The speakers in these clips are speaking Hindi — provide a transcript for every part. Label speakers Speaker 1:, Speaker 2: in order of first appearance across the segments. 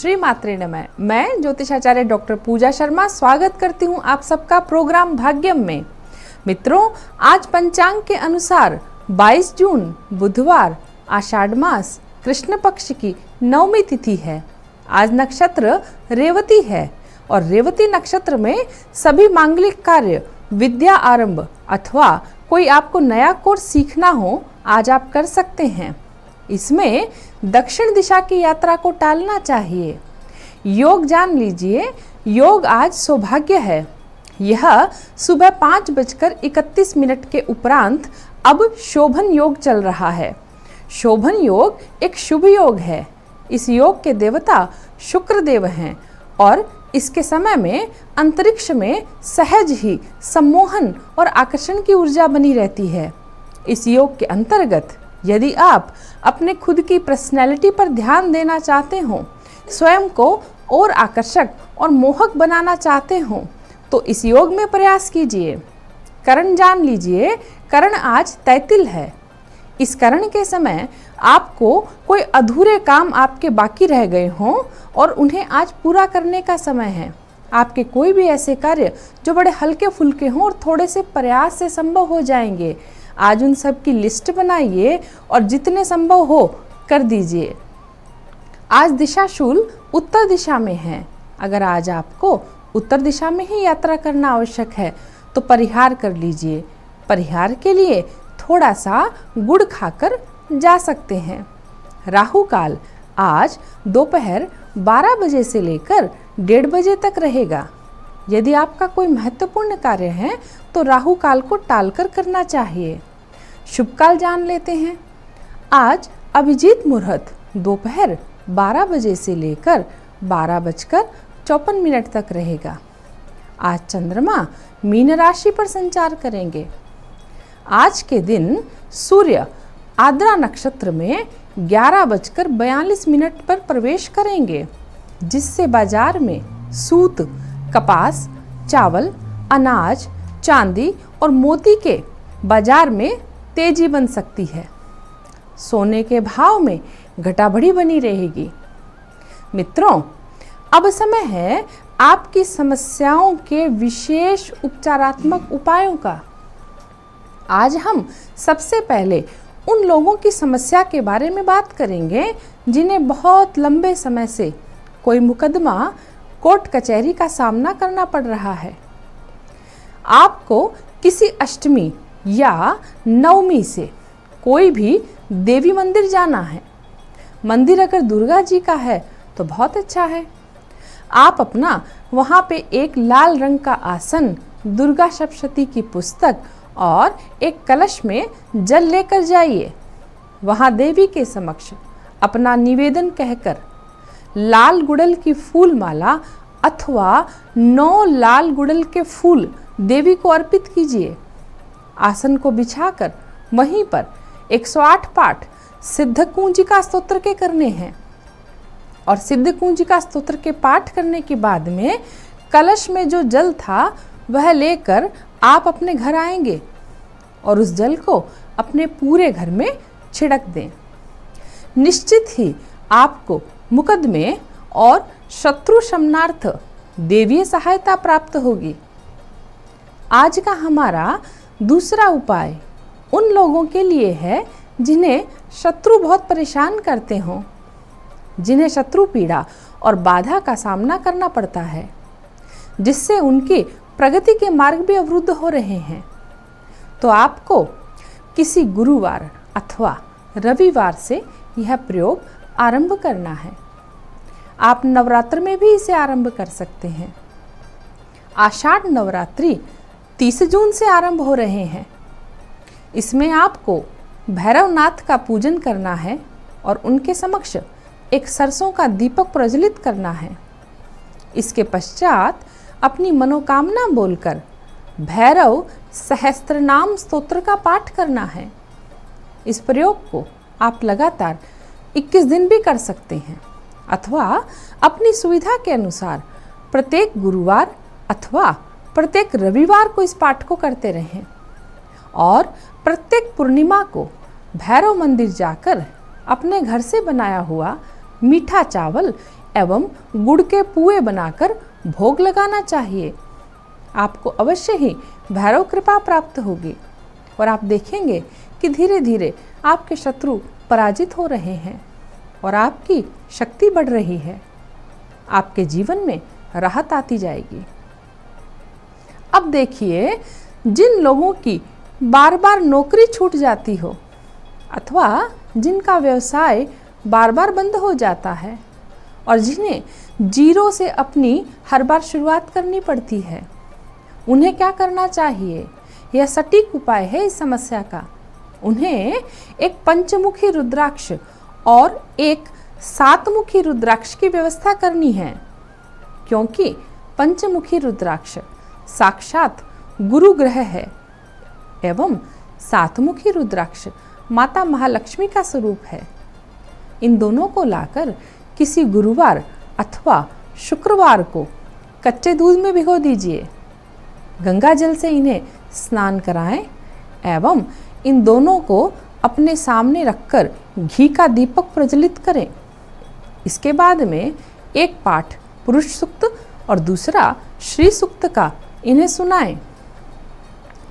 Speaker 1: श्री मात्रे नमः। मैं ज्योतिषाचार्य डॉक्टर पूजा शर्मा स्वागत करती हूँ आप सबका प्रोग्राम भाग्यम में। मित्रों, आज पंचांग के अनुसार 22 जून बुधवार आषाढ़ मास कृष्ण पक्ष की नवमी तिथि है। आज नक्षत्र रेवती है और रेवती नक्षत्र में सभी मांगलिक कार्य, विद्या आरंभ अथवा कोई आपको नया कोर्स सीखना हो आज आप कर सकते हैं। इसमें दक्षिण दिशा की यात्रा को टालना चाहिए। योग जान लीजिए, योग आज सौभाग्य है। यह सुबह 5:31 के उपरांत अब शोभन योग चल रहा है। शोभन योग एक शुभ योग है। इस योग के देवता शुक्र देव हैं और इसके समय में अंतरिक्ष में सहज ही सम्मोहन और आकर्षण की ऊर्जा बनी रहती है। इस योग के अंतर्गत यदि आप अपने खुद की पर्सनैलिटी पर ध्यान देना चाहते हो, स्वयं को और आकर्षक और मोहक बनाना चाहते हो, तो इस योग में प्रयास कीजिए। करण जान लीजिए, करण आज तैतिल है। इस करण के समय आपको कोई अधूरे काम आपके बाकी रह गए हों और उन्हें आज पूरा करने का समय है। आपके कोई भी ऐसे कार्य जो बड़े हल्के फुल्के हों और थोड़े से प्रयास से संभव हो जाएंगे, आज उन सब की लिस्ट बनाइए और जितने संभव हो कर दीजिए। आज दिशाशूल उत्तर दिशा में है। अगर आज आपको उत्तर दिशा में ही यात्रा करना आवश्यक है तो परिहार कर लीजिए। परिहार के लिए थोड़ा सा गुड़ खाकर जा सकते हैं। राहु काल आज दोपहर 12 बजे से लेकर 1:30 बजे तक रहेगा। यदि आपका कोई महत्वपूर्ण कार्य है तो राहु काल को टालकर करना चाहिए। शुभ काल जान लेते हैं। आज अभिजीत मुहूर्त दोपहर 12 बजे से लेकर 12:54 तक रहेगा। आज चंद्रमा मीन राशि पर संचार करेंगे। आज के दिन सूर्य आद्रा नक्षत्र में 11:42 पर प्रवेश करेंगे, जिससे बाजार में सूत, कपास, चावल, अनाज, चांदी और मोती के बाजार में तेजी बन सकती है। सोने के भाव में घटाबढ़ी बनी रहेगी। मित्रों, अब समय है आपकी समस्याओं के विशेष उपचारात्मक उपायों का। आज हम सबसे पहले उन लोगों की समस्या के बारे में बात करेंगे जिन्हें बहुत लंबे समय से कोई मुकदमा, कोर्ट कचहरी का सामना करना पड़ रहा है। आपको किसी अष्टमी या नवमी से कोई भी देवी मंदिर जाना है। मंदिर अगर दुर्गा जी का है तो बहुत अच्छा है। आप अपना वहाँ पे एक लाल रंग का आसन, दुर्गा सप्तशती की पुस्तक और एक कलश में जल लेकर जाइए। वहाँ देवी के समक्ष अपना निवेदन कहकर लाल गुड़ल की फूल माला अथवा 9 लाल गुड़ल के फूल देवी को अर्पित कीजिए। आसन को बिछाकर वहीं पर 108 पाठ सिद्ध कुंजिका स्तोत्र के करने हैं और सिद्ध कुंजिका स्तोत्र के पाठ करने के बाद में कलश में जो जल था वह लेकर आप अपने घर आएंगे और उस जल को अपने पूरे घर में छिड़क दें। निश्चित ही आपको मुकदमे और शत्रु शमनार्थ देवीय सहायता प्राप्त होगी। आज का हमारा दूसरा उपाय उन लोगों के लिए है जिन्हें शत्रु बहुत परेशान करते हों, जिन्हें शत्रु पीड़ा और बाधा का सामना करना पड़ता है, जिससे उनकी प्रगति के मार्ग भी अवरुद्ध हो रहे हैं। तो आपको किसी गुरुवार अथवा रविवार से यह प्रयोग आरंभ करना है। आप नवरात्र में भी इसे आरंभ कर सकते हैं। आषाढ़ नवरात्रि 30 जून से आरंभ हो रहे हैं। इसमें आपको भैरवनाथ का पूजन करना है और उनके समक्ष एक सरसों का दीपक प्रज्वलित करना है। इसके पश्चात अपनी मनोकामना बोलकर भैरव सहस्त्रनाम स्तोत्र का पाठ करना है। इस प्रयोग को आप लगातार 21 दिन भी कर सकते हैं अथवा अपनी सुविधा के अनुसार प्रत्येक गुरुवार अथवा प्रत्येक रविवार को इस पाठ को करते रहें और प्रत्येक पूर्णिमा को भैरव मंदिर जाकर अपने घर से बनाया हुआ मीठा चावल एवं गुड़ के पुए बनाकर भोग लगाना चाहिए। आपको अवश्य ही भैरव कृपा प्राप्त होगी और आप देखेंगे कि धीरे धीरे आपके शत्रु पराजित हो रहे हैं और आपकी शक्ति बढ़ रही है। आपके जीवन में राहत आती जाएगी। अब देखिए, जिन लोगों की बार बार नौकरी छूट जाती हो अथवा जिनका व्यवसाय बार बार बंद हो जाता है और जिन्हें जीरो से अपनी हर बार शुरुआत करनी पड़ती है, उन्हें क्या करना चाहिए? यह सटीक उपाय है इस समस्या का। उन्हें एक पंचमुखी रुद्राक्ष और एक सातमुखी रुद्राक्ष की व्यवस्था करनी है, क्योंकि पंचमुखी रुद्राक्ष साक्षात गुरु ग्रह है एवं सातमुखी रुद्राक्ष माता महालक्ष्मी का स्वरूप है। इन दोनों को लाकर किसी गुरुवार अथवा शुक्रवार को कच्चे दूध में भिगो दीजिए। गंगा जल से इन्हें स्नान कराएं एवं इन दोनों को अपने सामने रखकर घी का दीपक प्रज्वलित करें। इसके बाद में एक पाठ पुरुष सूक्त और दूसरा श्री सूक्त का इन्हें सुनाएं।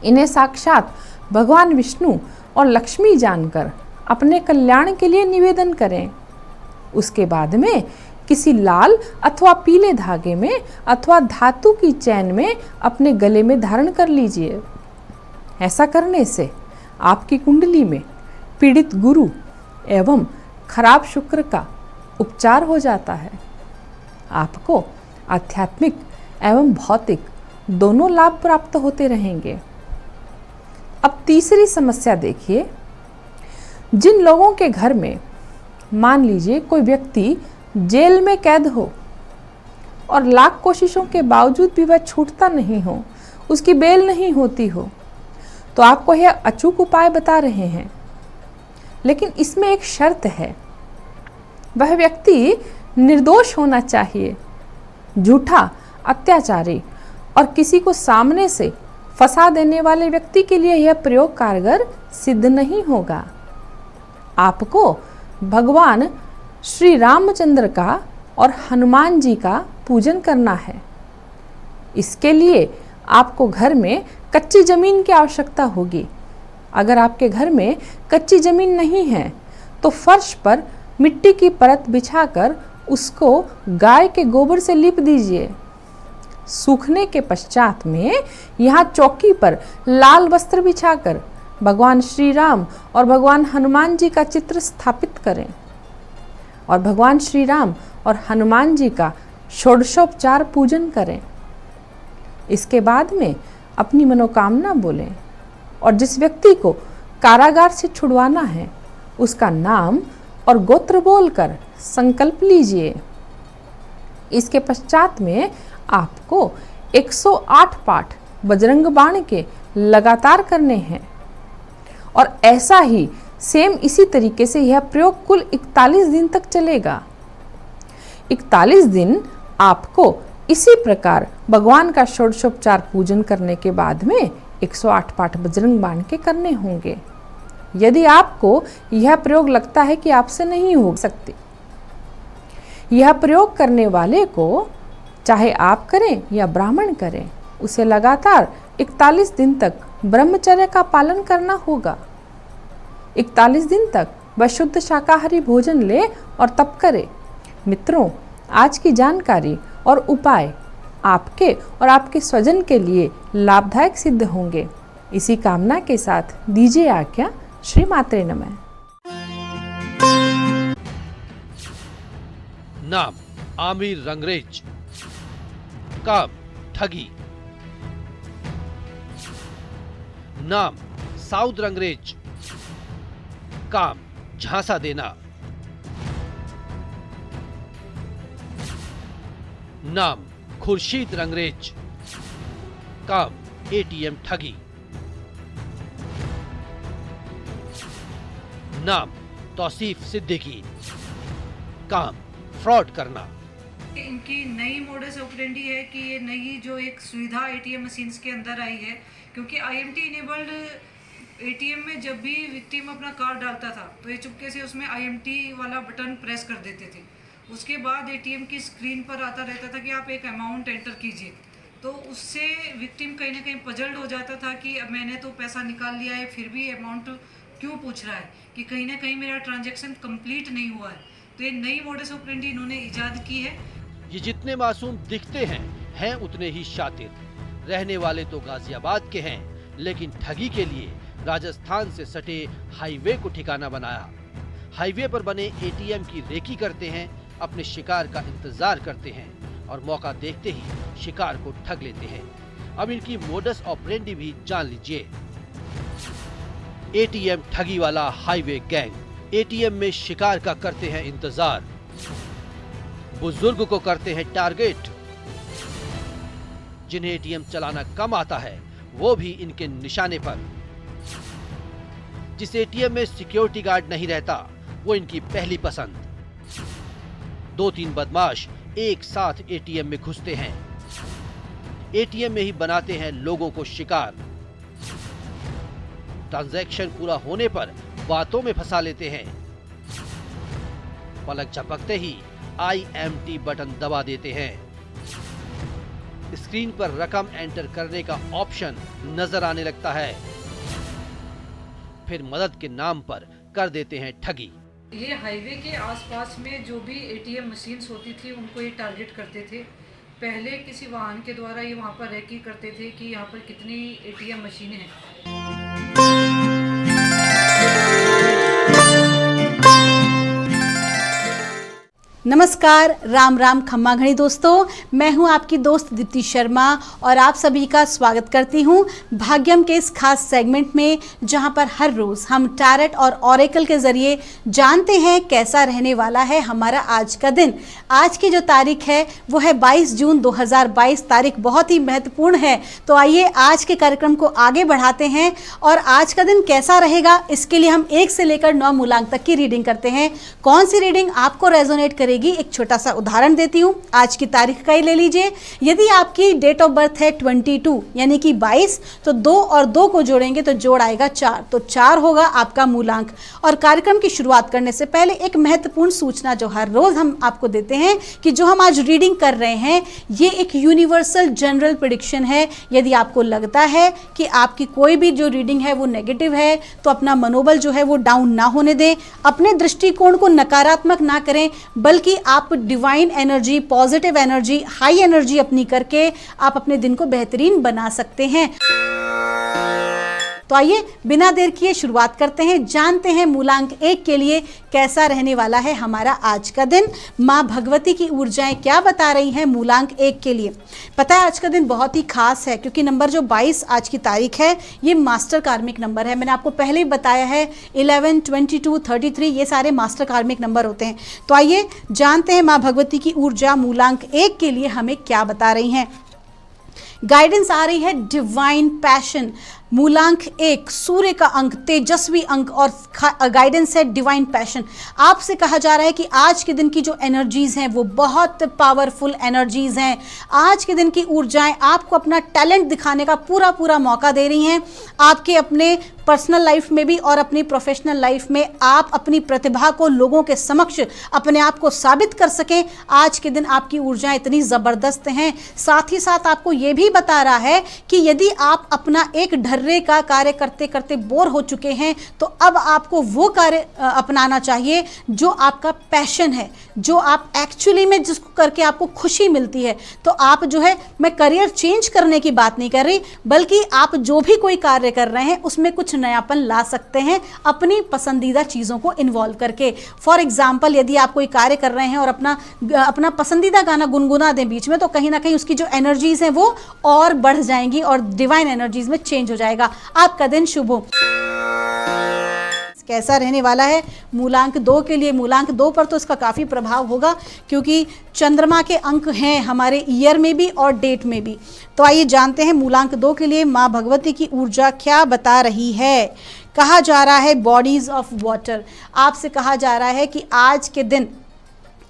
Speaker 1: इन्हें साक्षात भगवान विष्णु और लक्ष्मी जानकर अपने कल्याण के लिए निवेदन करें। उसके बाद में किसी लाल अथवा पीले धागे में अथवा धातु की चैन में अपने गले में धारण कर लीजिए। ऐसा करने से आपकी कुंडली में पीड़ित गुरु एवं खराब शुक्र का उपचार हो जाता है। आपको आध्यात्मिक एवं भौतिक दोनों लाभ प्राप्त होते रहेंगे। अब तीसरी समस्या देखिए, जिन लोगों के घर में मान लीजिए कोई व्यक्ति जेल में कैद हो और लाख कोशिशों के बावजूद भी वह छूटता नहीं हो, उसकी बेल नहीं होती हो, तो आपको यह अचूक उपाय बता रहे हैं। लेकिन इसमें एक शर्त है, वह व्यक्ति निर्दोष होना चाहिए। झूठा, अत्याचारी और किसी को सामने से फंसा देने वाले व्यक्ति के लिए यह प्रयोग कारगर सिद्ध नहीं होगा। आपको भगवान श्री रामचंद्र का और हनुमान जी का पूजन करना है। इसके लिए आपको घर में कच्ची जमीन की आवश्यकता होगी। अगर आपके घर में कच्ची जमीन नहीं है तो फर्श पर मिट्टी की परत बिछाकर उसको गाय के गोबर से लीप दीजिए। सूखने के पश्चात में यहाँ चौकी पर लाल वस्त्र बिछाकर भगवान श्री राम और भगवान हनुमान जी का चित्र स्थापित करें और भगवान श्री राम और हनुमान जी का षोडशोपचार पूजन करें। इसके बाद में अपनी मनोकामना बोलें और जिस व्यक्ति को कारागार से छुड़वाना है उसका नाम और गोत्र बोलकर संकल्प लीजिए। इसके पश्चात में आपको 108 पाठ बजरंग बाण के लगातार करने हैं और ऐसा ही सेम इसी तरीके से यह प्रयोग कुल 41 दिन तक चलेगा। 41 दिन आपको इसी प्रकार भगवान का षोडशोपचार पूजन करने के बाद में 108 पाठ बजरंग बाण के करने होंगे। यदि आपको यह प्रयोग लगता है कि आपसे नहीं हो सकते, यह प्रयोग करने वाले को चाहे आप करें या ब्राह्मण करें, उसे लगातार 41 दिन तक ब्रह्मचर्य का पालन करना होगा। 41 दिन तक वह शुद्ध शाकाहारी भोजन ले और तप करे। मित्रों, आज की जानकारी और उपाय आपके और आपके स्वजन के लिए लाभदायक सिद्ध होंगे। इसी कामना के साथ दीजिए आज्ञा। श्री मात्रे नमः।
Speaker 2: नाम आमिर रंगरेज, काम ठगी। नाम साउद रंगरेज, काम झांसा देना। नाम खुर्शीद रंगरेज, काम एटीएम ठगी। नाम तौसीफ सिद्दीकी, काम फ्रॉड करना।
Speaker 3: इनकी नई मोडस ऑपरेंडी है कि ये नई जो एक सुविधा एटीएम मशीन्स के अंदर आई है, क्योंकि आईएमटी इनेबल्ड एटीएम में जब भी विक्टिम अपना कार्ड डालता था तो ये चुपके से उसमें आईएमटी वाला बटन प्रेस कर देते थे। उसके बाद एटीएम की स्क्रीन पर आता रहता था कि आप एक अमाउंट एंटर कीजिए, तो उससे विक्टिम कहीं ना कहीं पजल्ड हो जाता था कि अब मैंने तो पैसा निकाल लिया है, फिर भी अमाउंट क्यों पूछ रहा है, कि कहीं ना कहीं मेरा ट्रांजैक्शन कंप्लीट नहीं हुआ है। तो ये नई मोडस ऑपरेंडी इन्होंने इजाद की है।
Speaker 2: ये जितने मासूम दिखते हैं उतने ही शातिर। रहने वाले तो गाजियाबाद के हैं, लेकिन ठगी के लिए राजस्थान से सटे हाईवे को ठिकाना बनाया। हाईवे पर बने एटीएम की रेकी करते हैं, अपने शिकार का इंतजार करते हैं और मौका देखते ही शिकार को ठग लेते हैं। अब इनकी मोडस ऑपरेंडी भी जान लीजिए। एटीएम ठगी वाला हाईवे गैंग एटीएम में शिकार का करते हैं इंतजार, बुजुर्ग को करते हैं टारगेट। जिन्हें एटीएम चलाना कम आता है वो भी इनके निशाने पर। जिस एटीएम में सिक्योरिटी गार्ड नहीं रहता वो इनकी पहली पसंद। 2-3 बदमाश एक साथ एटीएम में घुसते हैं, एटीएम में ही बनाते हैं लोगों को शिकार। ट्रांजैक्शन पूरा होने पर बातों में फंसा लेते हैं, पलक झपकते ही IMT बटन दबा देते हैं। स्क्रीन पर रकम एंटर करने का ऑप्शन नजर आने लगता है, फिर मदद के नाम पर कर देते हैं ठगी।
Speaker 3: ये हाईवे के आसपास में जो भी एटीएम मशीन्स होती थी उनको ये टारगेट करते थे। पहले किसी वाहन के द्वारा ये वहाँ पर रेकी करते थे कि यहाँ पर कितनी एटीएम मशीनें हैं।
Speaker 4: नमस्कार, राम राम, खम्मा घड़ी दोस्तों, मैं हूं आपकी दोस्त दीप्ति शर्मा और आप सभी का स्वागत करती हूं भाग्यम के इस खास सेगमेंट में, जहां पर हर रोज़ हम टैरेट और ऑरेकल के ज़रिए जानते हैं कैसा रहने वाला है हमारा आज का दिन। आज की जो तारीख है वो है 22 जून 2022। तारीख बहुत ही महत्वपूर्ण है, तो आइए आज के कार्यक्रम को आगे बढ़ाते हैं और आज का दिन कैसा रहेगा इसके लिए हम 1 से लेकर 9 मूलांक तक की रीडिंग करते हैं। कौन सी रीडिंग आपको रेजोनेट करेगी, एक छोटा सा उदाहरण देती हूं। आज की तारीख का ही ले लीजिए। यदि आपकी डेट ऑफ बर्थ है 22 यानी कि 22, तो 2 और 2 को जोड़ेंगे तो जोड़ आएगा 4, तो 4 होगा आपका मूलांक। और कार्यक्रम की शुरुआत करने से पहले एक महत्वपूर्ण सूचना जो हर रोज हम आपको देते हैं कि जो हम आज रीडिंग कर रहे हैं ये एक यूनिवर्सल जनरल प्रेडिक्शन है। यदि आपको लगता है कि आपकी कोई भी जो रीडिंग है वो नेगेटिव है तो अपना मनोबल जो है वो डाउन ना होने दें, अपने दृष्टिकोण को नकारात्मक ना करें, बल्कि आप divine energy, positive energy, high energy अपनी करके आप अपने दिन को बेहतरीन बना सकते हैं। तो आइए बिना देर किए शुरुआत करते हैं, जानते हैं मूलांक 1 के लिए कैसा रहने वाला है हमारा आज का दिन। माँ भगवती की ऊर्जाएं क्या बता रही हैं मूलांक 1 के लिए। पता है आज का दिन बहुत ही खास है क्योंकि नंबर जो 22 आज की तारीख है ये मास्टर कार्मिक नंबर है। मैंने आपको पहले ही बताया है 11, 22, 33 ये सारे मास्टर कार्मिक नंबर होते हैं। तो आइए जानते हैं माँ भगवती की ऊर्जा मूलांक 1 के लिए हमें क्या बता रही हैं। गाइडेंस आ रही है डिवाइन पैशन। मूलांक 1 सूर्य का अंक, तेजस्वी अंक और गाइडेंस है डिवाइन पैशन। आपसे कहा जा रहा है कि आज के दिन की जो एनर्जीज हैं वो बहुत पावरफुल एनर्जीज हैं। आज के दिन की ऊर्जाएं आपको अपना टैलेंट दिखाने का पूरा पूरा मौका दे रही हैं। आपके अपने पर्सनल लाइफ में भी और अपनी प्रोफेशनल लाइफ में आप अपनी प्रतिभा को लोगों के समक्ष अपने आप को साबित कर सकें। आज के दिन आपकी ऊर्जाएं इतनी ज़बरदस्त हैं। साथ ही साथ आपको ये भी बता रहा है कि यदि आप अपना एक ढर्रे का कार्य करते करते बोर हो चुके हैं तो अब आपको वो कार्य अपनाना चाहिए जो आपका पैशन है, जो आप एक्चुअली में जिसको करके आपको खुशी मिलती है। तो आप जो है, मैं करियर चेंज करने की बात नहीं कर रही, बल्कि आप जो भी कोई कार्य कर रहे हैं उसमें कुछ नयापन ला सकते हैं अपनी पसंदीदा चीज़ों को इन्वॉल्व करके। फॉर एग्जाम्पल, यदि आप कोई कार्य कर रहे हैं और अपना पसंदीदा गाना गुनगुना दें बीच में, तो कहीं ना कहीं उसकी जो एनर्जीज हैं वो और बढ़ जाएंगी और डिवाइन एनर्जीज में चेंज हो जाएगा। आपका दिन शुभ हो। कैसा रहने वाला है मूलांक 2 के लिए। मूलांक 2 पर तो इसका काफ़ी प्रभाव होगा क्योंकि चंद्रमा के अंक हैं हमारे ईयर में भी और डेट में भी। तो आइए जानते हैं मूलांक 2 के लिए माँ भगवती की ऊर्जा क्या बता रही है। कहा जा रहा है बॉडीज ऑफ वाटर। आपसे कहा जा रहा है कि आज के दिन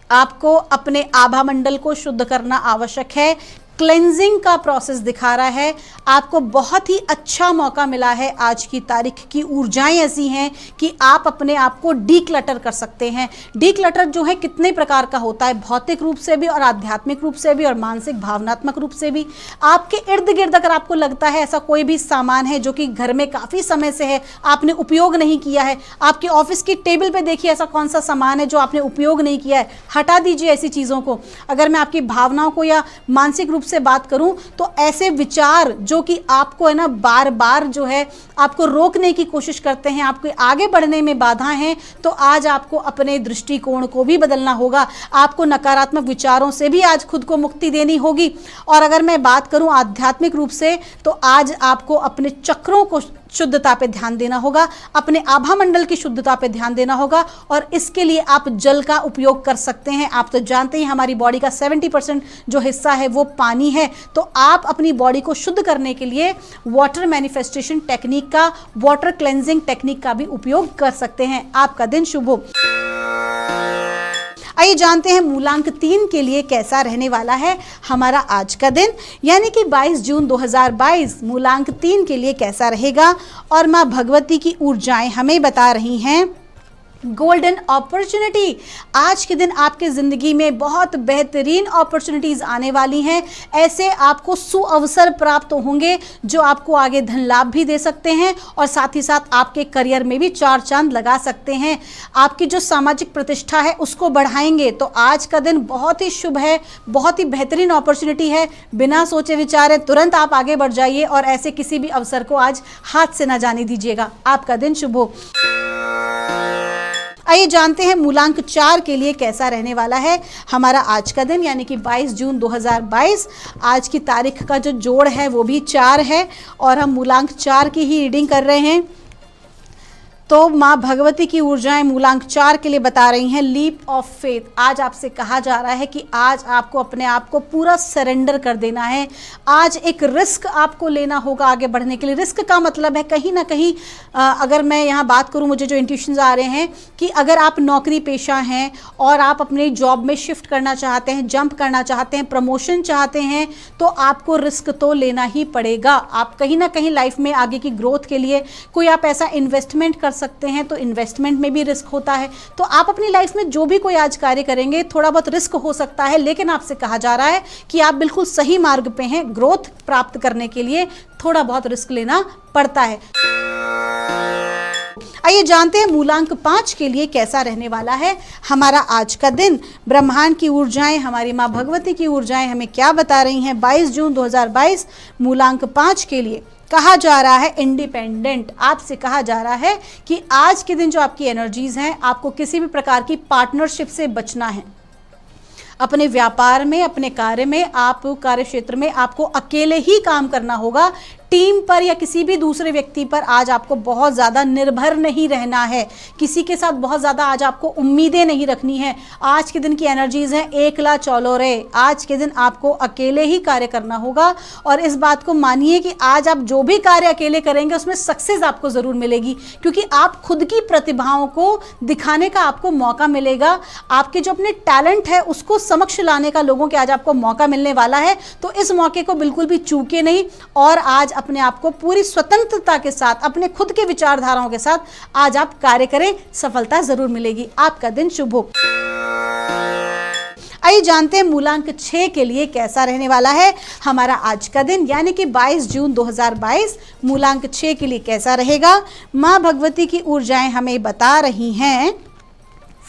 Speaker 4: आपको अपने आभा मंडल को शुद्ध करना आवश्यक है। क्लेंजिंग का प्रोसेस दिखा रहा है। आपको बहुत ही अच्छा मौका मिला है। आज की तारीख की ऊर्जाएं ऐसी हैं कि आप अपने आप को डीक्लटर कर सकते हैं। डीक्लटर जो है कितने प्रकार का होता है, भौतिक रूप से भी और आध्यात्मिक रूप से भी और मानसिक भावनात्मक रूप से भी। आपके इर्द गिर्द अगर आपको लगता है ऐसा कोई भी सामान है जो कि घर में काफ़ी समय से है, आपने उपयोग नहीं किया है, आपके ऑफिस की टेबल पे देखिए ऐसा कौन सा सामान है जो आपने उपयोग नहीं किया है, हटा दीजिए ऐसी चीज़ों को। अगर मैं आपकी भावनाओं को या मानसिक रूप से बात करूं तो ऐसे विचार जो कि आपको है ना बार बार जो है आपको रोकने की कोशिश करते हैं, आपके आगे बढ़ने में बाधा हैं, तो आज आपको अपने दृष्टिकोण को भी बदलना होगा। आपको नकारात्मक विचारों से भी आज खुद को मुक्ति देनी होगी। और अगर मैं बात करूं आध्यात्मिक रूप से तो आज आपको अपने चक्रों को शुद्धता पे ध्यान देना होगा, अपने आभा मंडल की शुद्धता पे ध्यान देना होगा। और इसके लिए आप जल का उपयोग कर सकते हैं। आप तो जानते हैं हमारी बॉडी का 70% जो हिस्सा है वो पानी है, तो आप अपनी बॉडी को शुद्ध करने के लिए वाटर मैनिफेस्टेशन टेक्निक का, वाटर क्लेंजिंग टेक्निक का भी उपयोग कर सकते हैं। आपका दिन शुभ हो। आइए जानते हैं मूलांक 3 के लिए कैसा रहने वाला है हमारा आज का दिन, यानी कि 22 जून 2022 मूलांक 3 के लिए कैसा रहेगा। और माँ भगवती की ऊर्जाएं हमें बता रही हैं गोल्डन अपॉर्चुनिटी। आज के दिन आपके ज़िंदगी में बहुत बेहतरीन अपॉर्चुनिटीज़ आने वाली हैं। ऐसे आपको सुअवसर प्राप्त होंगे जो आपको आगे धन लाभ भी दे सकते हैं और साथ ही साथ आपके करियर में भी 4 चांद लगा सकते हैं। आपकी जो सामाजिक प्रतिष्ठा है उसको बढ़ाएंगे। तो आज का दिन बहुत ही शुभ है, बहुत ही बेहतरीन अपॉर्चुनिटी है। बिना सोचे विचारे तुरंत आप आगे बढ़ जाइए और ऐसे किसी भी अवसर को आज हाथ से ना जाने दीजिएगा। आपका दिन शुभ हो। आइए जानते हैं मूलांक 4 के लिए कैसा रहने वाला है हमारा आज का दिन, यानी कि 22 जून 2022। आज की तारीख का जो जोड़ है वो भी 4 है और हम मूलांक 4 की ही रीडिंग कर रहे हैं। तो माँ भगवती की ऊर्जाएं मूलांक 4 के लिए बता रही हैं लीप ऑफ फेथ। आज आपसे कहा जा रहा है कि आज आपको अपने आप को पूरा सरेंडर कर देना है। आज एक रिस्क आपको लेना होगा आगे बढ़ने के लिए। रिस्क का मतलब है कहीं ना कहीं अगर मैं यहाँ बात करूँ, मुझे जो इंट्यूशंस आ रहे हैं कि अगर आप नौकरी पेशा हैं और आप अपने जॉब में शिफ्ट करना चाहते हैं, जंप करना चाहते हैं, प्रमोशन चाहते हैं, तो आपको रिस्क तो लेना ही पड़ेगा। आप कहीं ना कहीं लाइफ में आगे की ग्रोथ के लिए कोई आप ऐसा इन्वेस्टमेंट कर सकते हैं, तो इन्वेस्टमेंट में भी रिस्क होता है। तो आप अपनी लाइफ में जो भी कोई आज कार्य करेंगे थोड़ा बहुत रिस्क हो सकता है, लेकिन आपसे कहा जा रहा है कि आप बिल्कुल सही मार्ग पे हैं। ग्रोथ प्राप्त करने के लिए थोड़ा बहुत रिस्क लेना पड़ता है। आइए जानते हैं मूलांक 5 के लिए कैसा रहने वाला है हमारा आज का दिन। ब्रह्मांड की ऊर्जाएं, हमारी माँ भगवती की ऊर्जाएं हमें क्या बता रही हैं 22 जून 2022 मूलांक 5 के लिए। कहा जा रहा है इंडिपेंडेंट। आपसे कहा जा रहा है कि आज के दिन जो आपकी एनर्जीज हैं, आपको किसी भी प्रकार की पार्टनरशिप से बचना है। अपने व्यापार में, अपने कार्य में, आप कार्य क्षेत्र में आपको अकेले ही काम करना होगा। टीम पर या किसी भी दूसरे व्यक्ति पर आज आपको बहुत ज़्यादा निर्भर नहीं रहना है। किसी के साथ बहुत ज़्यादा आज आपको उम्मीदें नहीं रखनी है। आज के दिन की एनर्जीज हैं एकला चौलो रे। आज के दिन आपको अकेले ही कार्य करना होगा और इस बात को मानिए कि आज आप जो भी कार्य अकेले करेंगे उसमें सक्सेस आपको ज़रूर मिलेगी, क्योंकि आप खुद की प्रतिभाओं को दिखाने का आपको मौका मिलेगा। आपके जो अपने टैलेंट है उसको समक्ष लाने का लोगों के आज आपको मौका मिलने वाला है। तो इस मौके को बिल्कुल भी चूके नहीं और आज अपने आप को पूरी स्वतंत्रता के साथ, अपने खुद के विचारधाराओं के साथ आज आप कार्य करें, सफलता जरूर मिलेगी। आपका दिन शुभ हो। आइए जानते हैं मूलांक 6 के लिए कैसा रहने वाला है हमारा आज का दिन, यानी कि 22 जून 2022 मूलांक 6 के लिए कैसा रहेगा। माँ भगवती की ऊर्जाएं हमें बता रही हैं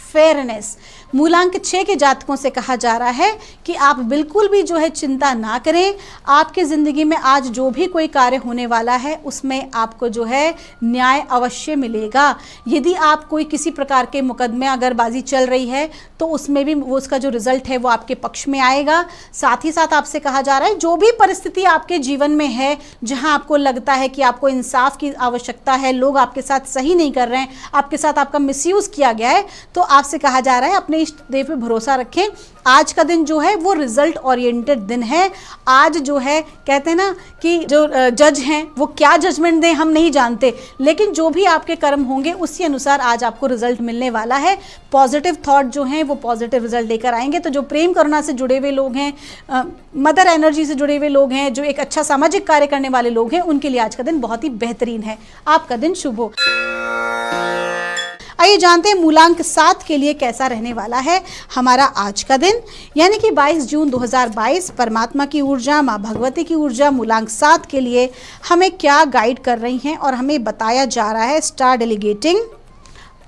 Speaker 4: फेयरनेस। मूलांक 6 के जातकों से कहा जा रहा है कि आप बिल्कुल भी जो है चिंता ना करें। आपके ज़िंदगी में आज जो भी कोई कार्य होने वाला है उसमें आपको जो है न्याय अवश्य मिलेगा। यदि आप कोई किसी प्रकार के मुकदमे अगर बाजी चल रही है तो उसमें भी वो उसका जो रिजल्ट है वो आपके पक्ष में आएगा। साथ ही साथ आपसे कहा जा रहा है जो भी परिस्थिति आपके जीवन में है, जहां आपको लगता है कि आपको इंसाफ की आवश्यकता है, लोग आपके साथ सही नहीं कर रहे हैं, आपके साथ आपका मिसयूज़ किया गया है, तो आपसे कहा जा रहा है अपने इष्ट देव पे भरोसा रखें। आज का दिन जो है वो रिजल्ट ओरिएंटेड दिन है। आज जो है कहते हैं ना कि जो जज हैं वो क्या जजमेंट दें हम नहीं जानते, लेकिन जो भी आपके कर्म होंगे उसी अनुसार आज आपको रिजल्ट मिलने वाला है। पॉजिटिव थॉट जो हैं वो पॉजिटिव रिजल्ट लेकर आएंगे। तो जो प्रेम करुणा से जुड़े हुए लोग हैं, मदर एनर्जी से जुड़े हुए लोग हैं, जो एक अच्छा सामाजिक कार्य करने वाले लोग हैं, उनके लिए आज का दिन बहुत ही बेहतरीन है। आपका दिन शुभ हो। आइए जानते हैं मूलांक 7 के लिए कैसा रहने वाला है हमारा आज का दिन, यानी कि 22 जून 2022। परमात्मा की ऊर्जा, माँ भगवती की ऊर्जा मूलांक 7 के लिए हमें क्या गाइड कर रही हैं और हमें बताया जा रहा है स्टार डेलीगेटिंग।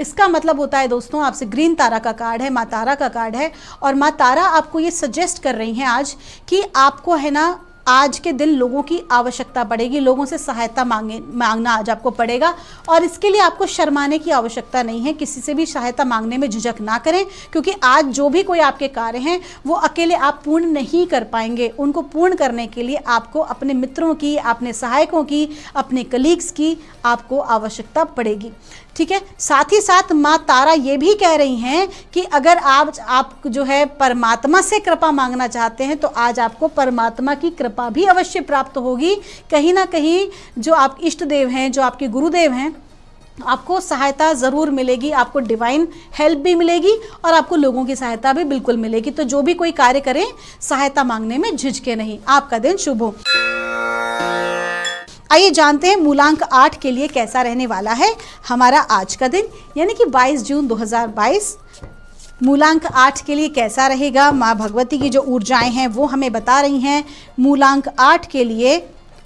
Speaker 4: इसका मतलब होता है दोस्तों, आपसे ग्रीन तारा का कार्ड है, माँ तारा का कार्ड है, और माँ तारा आपको ये सजेस्ट कर रही हैं आज कि आपको है ना आज के दिन लोगों की आवश्यकता पड़ेगी, लोगों से सहायता मांगना आज आपको पड़ेगा। और इसके लिए आपको शर्माने की आवश्यकता नहीं है, किसी से भी सहायता मांगने में झिझक ना करें, क्योंकि आज जो भी कोई आपके कार्य हैं वो अकेले आप पूर्ण नहीं कर पाएंगे। उनको पूर्ण करने के लिए आपको अपने मित्रों की, अपने सहायकों की, अपने कलीग्स की आपको आवश्यकता पड़ेगी। ठीक है, साथ ही साथ माँ तारा ये भी कह रही हैं कि अगर आप जो है परमात्मा से कृपा मांगना चाहते हैं तो आज आपको परमात्मा की कृपा भी अवश्य प्राप्त होगी। कहीं ना कहीं जो आप इष्ट देव हैं, जो आपके गुरुदेव हैं, आपको सहायता ज़रूर मिलेगी, आपको डिवाइन हेल्प भी मिलेगी और आपको लोगों की सहायता भी बिल्कुल मिलेगी। तो जो भी कोई कार्य करें सहायता मांगने में झिझके नहीं। आपका दिन शुभ हो। आइए जानते हैं मूलांक 8 के लिए कैसा रहने वाला है हमारा आज का दिन, यानी कि 22 जून 2022। मूलांक 8 के लिए कैसा रहेगा, माँ भगवती की जो ऊर्जाएं हैं वो हमें बता रही हैं। मूलांक 8 के लिए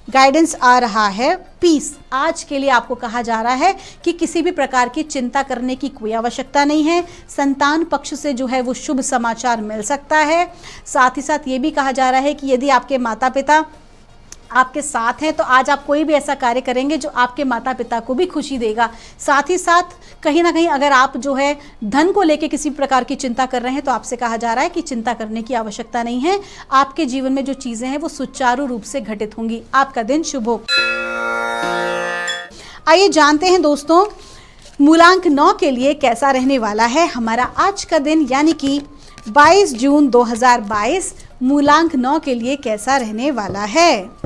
Speaker 4: गाइडेंस आ रहा है पीस। आज के लिए आपको कहा जा रहा है कि किसी भी प्रकार की चिंता करने की कोई आवश्यकता नहीं है। संतान पक्ष से जो है वो शुभ समाचार मिल सकता है। साथ ही साथ ये भी कहा जा रहा है कि यदि आपके माता पिता आपके साथ हैं तो आज आप कोई भी ऐसा कार्य करेंगे जो आपके माता पिता को भी खुशी देगा। साथ ही साथ कहीं ना कहीं अगर आप जो है धन को लेके किसी प्रकार की चिंता कर रहे हैं तो आपसे कहा जा रहा है कि चिंता करने की आवश्यकता नहीं है। आपके जीवन में जो चीज़ें हैं वो सुचारू रूप से घटित होंगी। आपका दिन शुभ हो। आइए जानते हैं दोस्तों मूलांक 9 के लिए कैसा रहने वाला है हमारा आज का दिन, यानी कि 22 जून 2022। मूलांक 9 के लिए कैसा रहने वाला है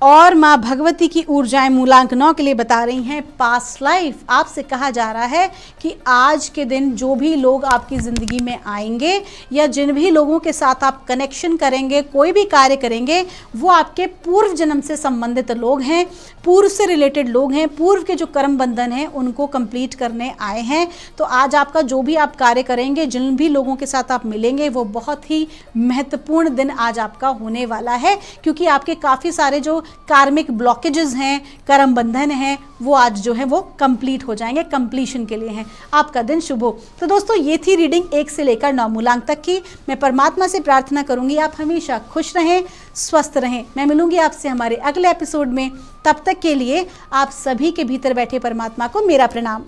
Speaker 4: और माँ भगवती की ऊर्जाएं मूलांक 9 के लिए बता रही हैं पास्ट लाइफ। आपसे कहा जा रहा है कि आज के दिन जो भी लोग आपकी ज़िंदगी में आएंगे या जिन भी लोगों के साथ आप कनेक्शन करेंगे, कोई भी कार्य करेंगे, वो आपके पूर्व जन्म से संबंधित लोग हैं, पूर्व से रिलेटेड लोग हैं, पूर्व के जो कर्म बंधन हैं उनको कंप्लीट करने आए हैं। तो आज आपका जो भी आप कार्य करेंगे, जिन भी लोगों के साथ आप मिलेंगे, वो बहुत ही महत्वपूर्ण दिन आज आपका होने वाला है, क्योंकि आपके काफ़ी सारे जो कार्मिक ब्लॉकेजेस हैं, कर्म बंधन हैं, वो आज जो है वो कंप्लीट हो जाएंगे, कंप्लीशन के लिए हैं। आपका दिन शुभ हो। तो दोस्तों ये थी रीडिंग 1 से लेकर 9 मूलांक तक की। मैं परमात्मा से प्रार्थना करूंगी आप हमेशा खुश रहें, स्वस्थ रहें। मैं मिलूंगी आपसे हमारे अगले एपिसोड में। तब तक के लिए आप सभी के भीतर बैठे परमात्मा को मेरा प्रणाम।